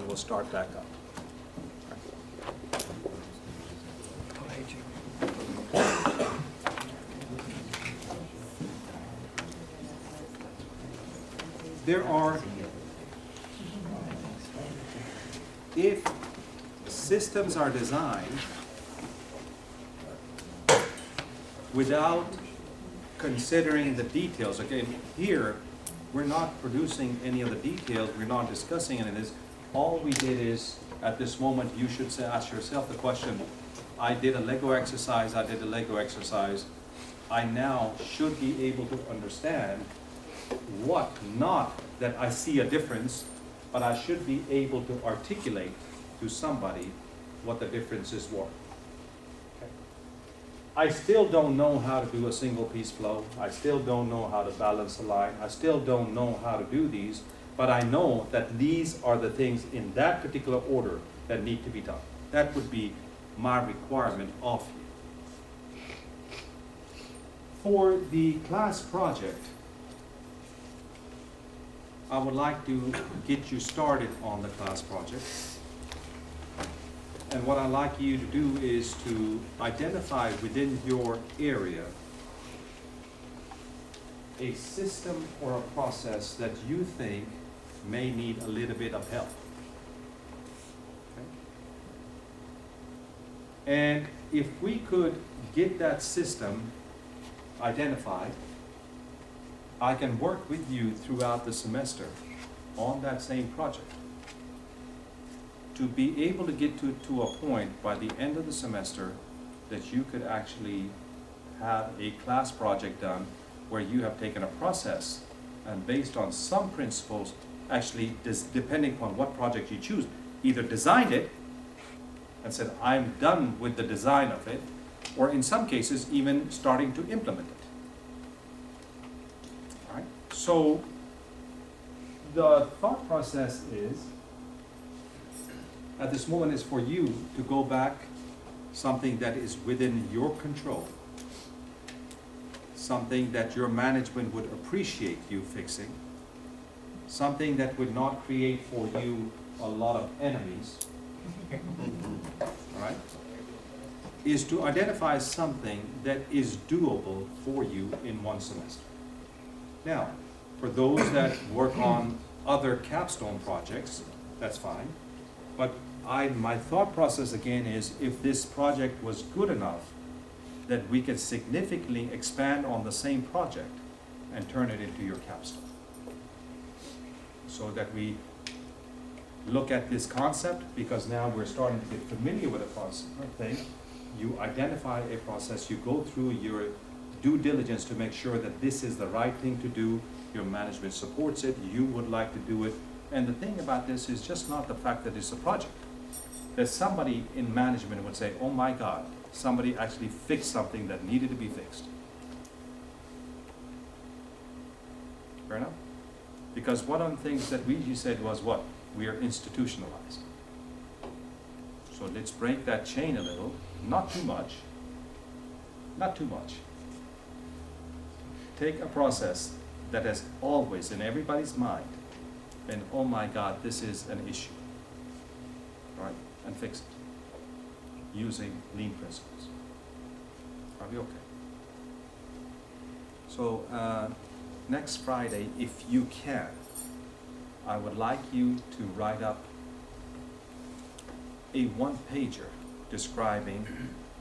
and we'll start back up. There are, if systems are designed without considering the details, okay, here we're not producing any of the details, we're not discussing any of this. All we did is, at this moment, you should say, ask yourself the question, I did a Lego exercise, I now should be able to understand what, not that I see a difference, but I should be able to articulate to somebody what the differences were. Okay. I still don't know how to do a single piece flow. I still don't know how to balance a line. I still don't know how to do these, but I know that these are the things in that particular order that need to be done. That would be my requirement of you. For the class project, I would like to get you started on the class project. And what I'd like you to do is to identify within your area a system or a process that you think may need a little bit of help. Okay? And if we could get that system identified, I can work with you throughout the semester on that same project to be able to get to a point by the end of the semester that you could actually have a class project done where you have taken a process and based on some principles, actually depending upon what project you choose, either designed it and said, I'm done with the design of it, or in some cases even starting to implement it. So the thought process is, at this moment, is for you to go back something that is within your control, something that your management would appreciate you fixing, something that would not create for you a lot of enemies, all right, is to identify something that is doable for you in one semester. Now, for those that work on other capstone projects, that's fine. But my thought process again is, if this project was good enough that we could significantly expand on the same project and turn it into your capstone. So that we look at this concept, because now we're starting to get familiar with a concept thing. You identify a process, you go through your due diligence to make sure that this is the right thing to do. Your management supports it, you would like to do it. And the thing about this is just not the fact that it's a project. That somebody in management would say, oh my God, somebody actually fixed something that needed to be fixed. Fair enough? Because one of the things that you said was what? We are institutionalized. So let's break that chain a little, not too much, not too much. Take a process that has always in everybody's mind been, oh my God, this is an issue, all right, and fix it using lean principles. Are we okay? So next Friday, if you can, I would like you to write up a one-pager describing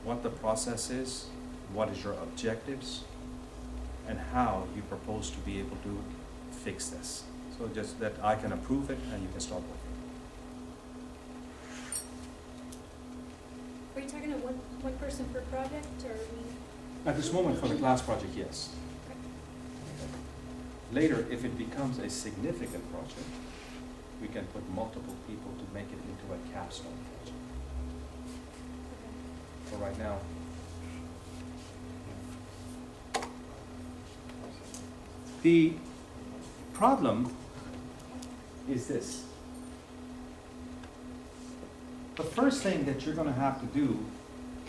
what the process is, what is your objectives, and how you propose to be able to fix this. So just that I can approve it and you can start working. Are you talking to one person per project, or? At this moment for the class project, yes. Okay. Later, if it becomes a significant project, we can put multiple people to make it into a capstone project. Okay. For right now, the problem is this. The first thing that you're going to have to do,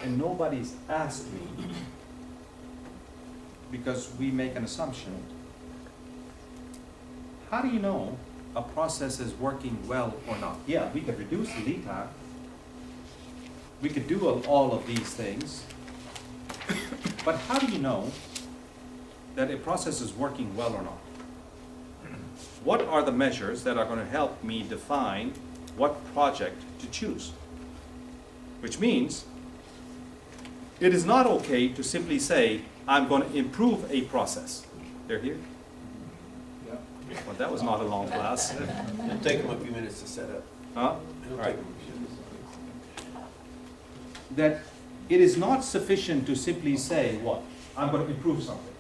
and nobody's asked me, because we make an assumption, how do you know a process is working well or not? Yeah, we could reduce the lead time. We could do all of these things. But how do you know that a process is working well or not? What are the measures that are going to help me define what project to choose? Which means it is not okay to simply say, I'm going to improve a process. They're here? Yeah. Well, that was not a long class. It'll take them a few minutes to set up. Huh? It'll Right. take them a few minutes. That it is not sufficient to simply say, what? I'm going to improve something.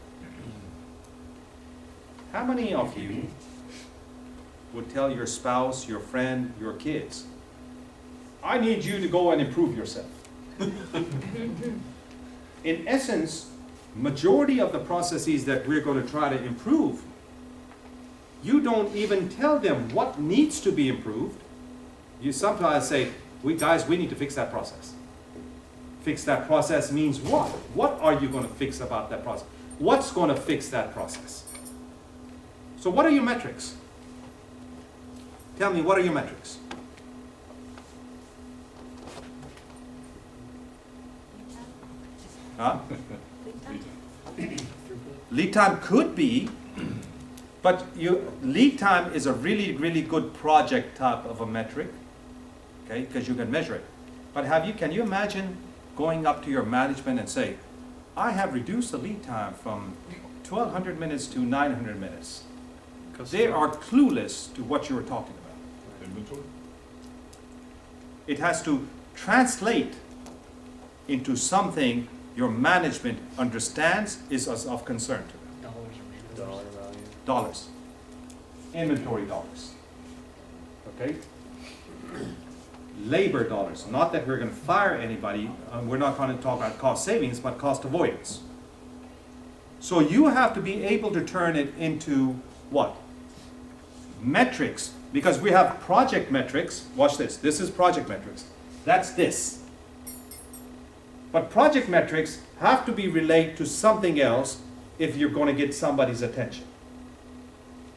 How many of you would tell your spouse, your friend, your kids, I need you to go and improve yourself? In essence, majority of the processes that we're going to try to improve, you don't even tell them what needs to be improved. You sometimes say, we need to fix that process. Fix that process means what? What are you going to fix about that process? What's going to fix that process? So what are your metrics? Tell me, what are your metrics? Huh? Lead time could be, but lead time is a really, really good project type of a metric, okay, because you can measure it. But can you imagine going up to your management and say, I have reduced the lead time from 1,200 minutes to 900 minutes. They are clueless to what you were talking about. Inventory? It has to translate into something your management understands is of concern to them. Dollar value. Dollars. Inventory dollars. Okay? Labor dollars. Not that we're going to fire anybody. We're not going to talk about cost savings, but cost avoidance. So you have to be able to turn it into what? Metrics. Because we have project metrics. Watch this. This is project metrics. That's this. But project metrics have to be related to something else if you're going to get somebody's attention.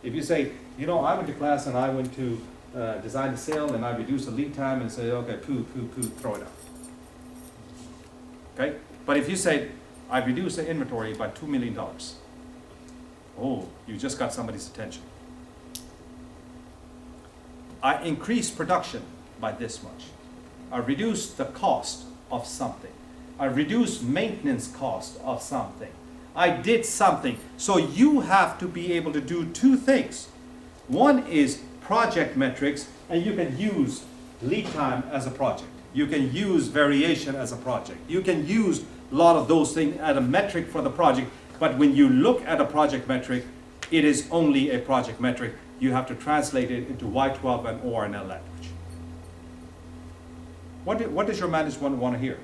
If you say, I went to class and I went to design a sale and I reduced the lead time and say, okay, throw it out. Okay? But if you say, I reduced the inventory by $2 million, oh, you just got somebody's attention. I increased production by this much. I reduced the cost of something. I reduced maintenance cost of something. I did something. So you have to be able to do two things. One is project metrics, and you can use lead time as a project. You can use variation as a project. You can use a lot of those things as a metric for the project, but when you look at a project metric, it is only a project metric. You have to translate it into Y12 and ORNL language. What does your management want to hear?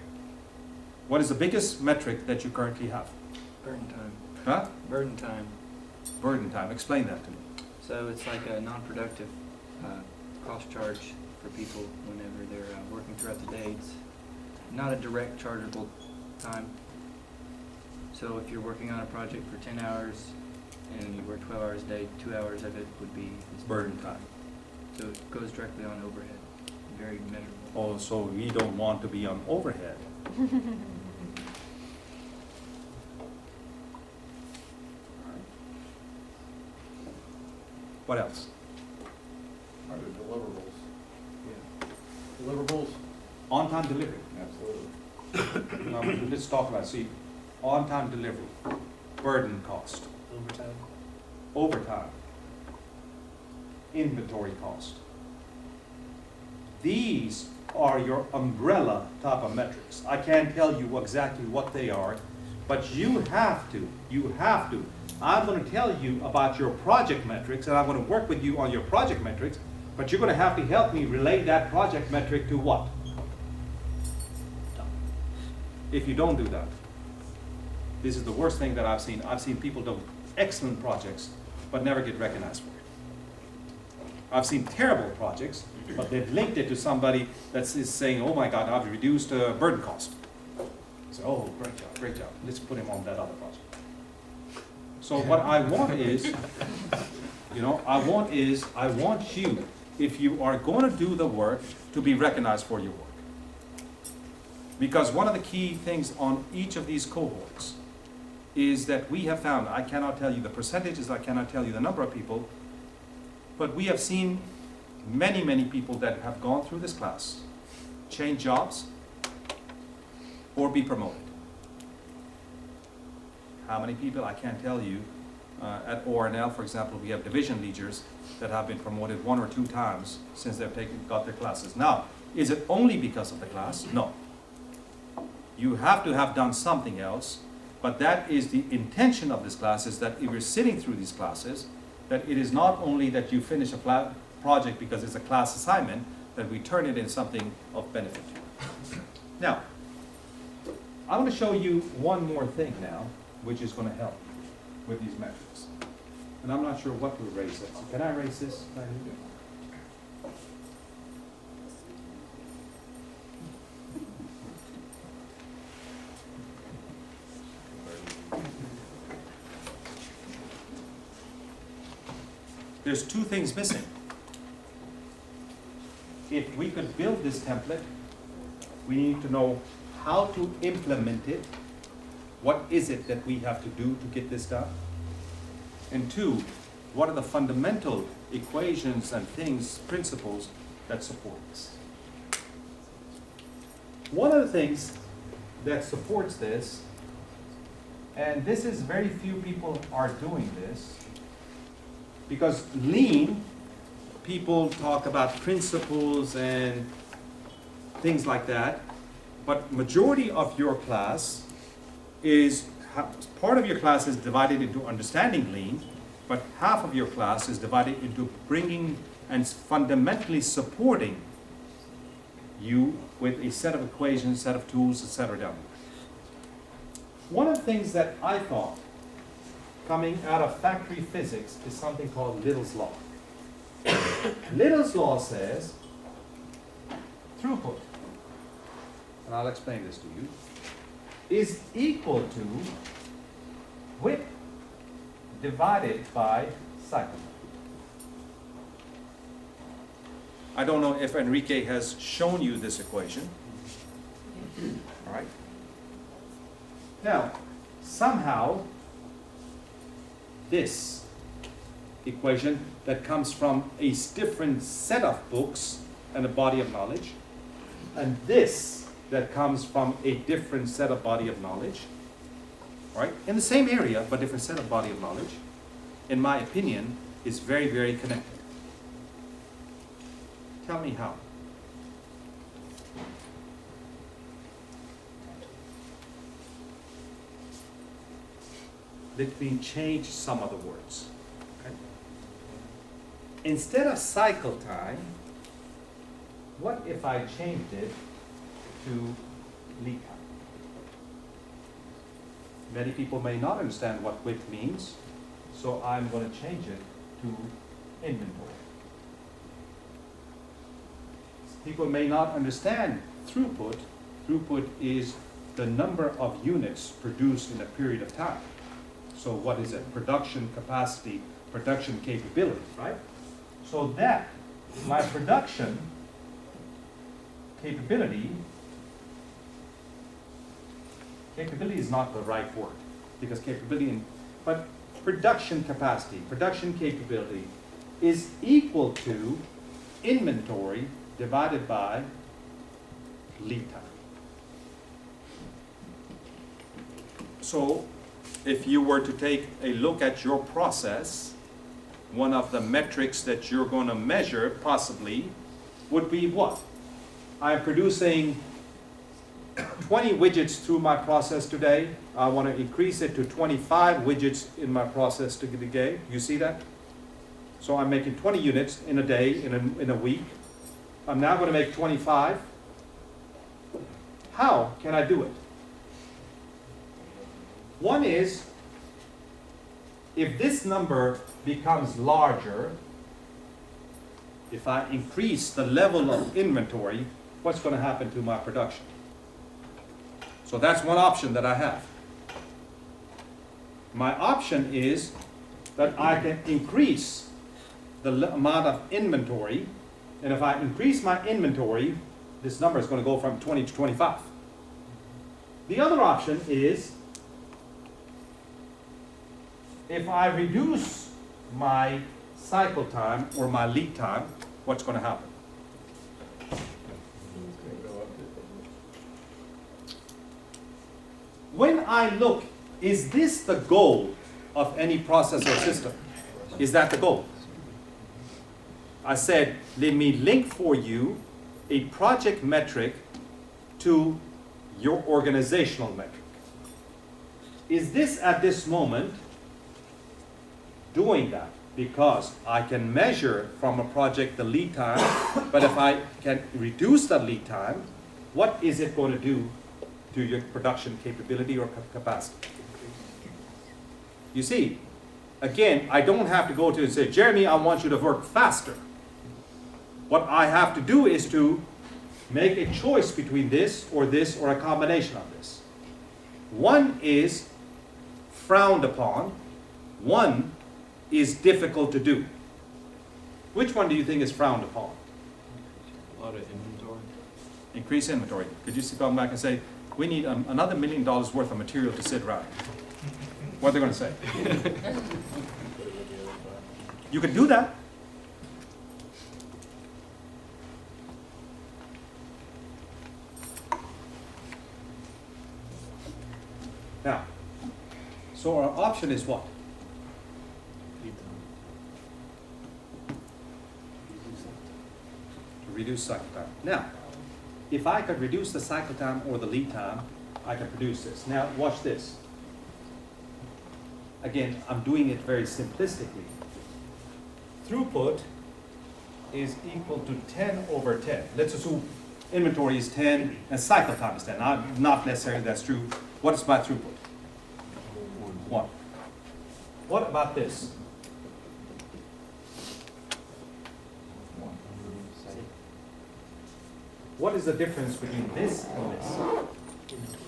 What is the biggest metric that you currently have? Burden time. Huh? Burden time. Burden time. Explain that to me. So it's like a non-productive cost charge for people whenever they're working throughout the day. It's not a direct chargeable time. So if you're working on a project for 10 hours and you work 12 hours a day, 2 hours of it would be this Burden time. So it goes directly on overhead. Very measurable. Oh, so we don't want to be on overhead. What else? Are there deliverables? Yeah. Deliverables? On-time delivery. Absolutely. Now, let's talk about, on-time delivery, burden cost, Overtime. overtime, inventory cost. These are your umbrella type of metrics. I can't tell you exactly what they are, but you have to. I'm going to tell you about your project metrics, and I'm going to work with you on your project metrics, but you're going to have to help me relate that project metric to what? If you don't do that, this is the worst thing that I've seen. I've seen people do excellent projects, but never get recognized for it. I've seen terrible projects, but they've linked it to somebody that is saying, oh my God, I've reduced burden cost. So, oh, great job. Let's put him on that other project. So what I want is, You know, I want you, if you are going to do the work, to be recognized for your work. Because one of the key things on each of these cohorts is that we have found, I cannot tell you the percentages, I cannot tell you the number of people, but we have seen many, many people that have gone through this class change jobs or be promoted. How many people, I can't tell you. At ORNL, for example, we have division leaders that have been promoted 1 or 2 times since they've got their classes. Now, is it only because of the class? No. You have to have done something else, but that is the intention of this class, is that if you're sitting through these classes, that it is not only that you finish a project because it's a class assignment, that we turn it into something of benefit to you. Now, I want to show you one more thing now, which is going to help with these metrics. And I'm not sure what to erase it. So can I erase this? There's 2 things missing. If we could build this template, we need to know how to implement it. What is it that we have to do to get this done? And 2, what are the fundamental equations and things, principles that support this? One of the things that supports this, and this is very few people are doing this, because lean, people talk about principles and things like that, but majority of your class is, part of your class is divided into understanding lean, but half of your class is divided into bringing and fundamentally supporting you with a set of equations, set of tools, etc. down there. One of the things that I thought coming out of factory physics is something called Little's Law. Little's Law says throughput, and I'll explain this to you, is equal to width divided by cycle time. I don't know if Enrique has shown you this equation. All right. Now, somehow, this equation that comes from a different set of books and a body of knowledge, and this that comes from a different set of body of knowledge, right? In the same area, but different set of body of knowledge, in my opinion, is very, very connected. Tell me how. Let me change some of the words. Okay? Instead of cycle time, what if I changed it to lead time? Many people may not understand what width means, so I'm going to change it to inventory. People may not understand throughput. Throughput is the number of units produced in a period of time. So what is it? Production capacity, production capability, right? So that, my production capability is not the right word, because but production capacity, production capability is equal to inventory divided by lead time. So if you were to take a look at your process, one of the metrics that you're going to measure possibly would be what? I'm producing 20 widgets through my process today. I want to increase it to 25 widgets in my process today. You see that? So I'm making 20 units in a day, in a week. I'm now going to make 25. How can I do it? One is, if this number becomes larger, if I increase the level of inventory, what's going to happen to my production? So that's one option that I have. My option is that I can increase the amount of inventory, and if I increase my inventory, this number is going to go from 20 to 25. The other option is if I reduce my cycle time or my lead time, what's going to happen? When I look, is this the goal of any process or system? Is that the goal? I said, let me link for you a project metric to your organizational metric. Is this at this moment doing that? Because I can measure from a project the lead time, but if I can reduce the lead time, what is it going to do to your production capability or capacity? You see, again, I don't have to go to and say, Jeremy, I want you to work faster. What I have to do is to make a choice between this or a combination of this. One is frowned upon, one is difficult to do. Which one do you think is frowned upon? A lot of inventory. Increase inventory. Could you come back and say, we need another $1 million worth of material to sit around? What are they going to say? You can do that. Now, so our option is what? To reduce cycle time. Now, if I could reduce the cycle time or the lead time, I can produce this. Now, watch this. Again, I'm doing it very simplistically. Throughput is equal to 10 over 10. Let's assume inventory is 10 and cycle time is 10. Not necessarily that's true. What is my throughput? 1. What about this? What is the difference between this and this?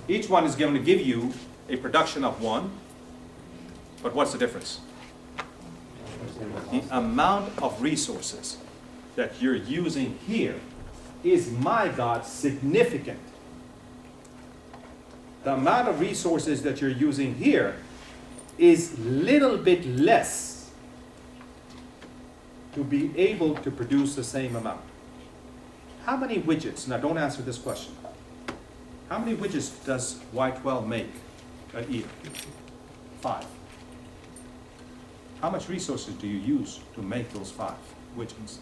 Each one is going to give you a production of 1, but what's the difference? The amount of resources that you're using here is, my God, significant. The amount of resources that you're using here is little bit less to be able to produce the same amount. How many widgets, now don't answer this question, how many widgets does Y12 make a year? 5. How much resources do you use to make those 5 widgets?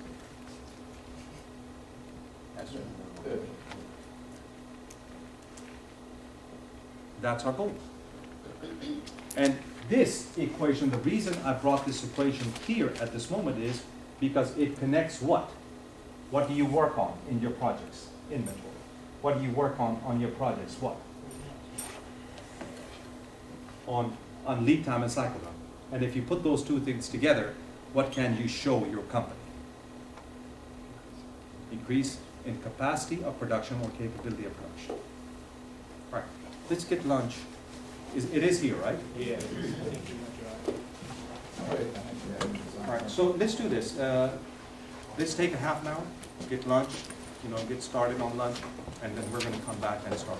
That's our goal. And this equation, the reason I brought this equation here at this moment is because it connects what? What do you work on in your projects? Inventory. What do you work on your projects? What? On lead time and cycle time. And if you put those two things together, what can you show your company? Increase in capacity of production or capability of production. All right, let's get lunch. It is here, right? Yeah. All right, so let's do this. Let's take a half an hour, get lunch, get started on lunch, and then we're going to come back and start.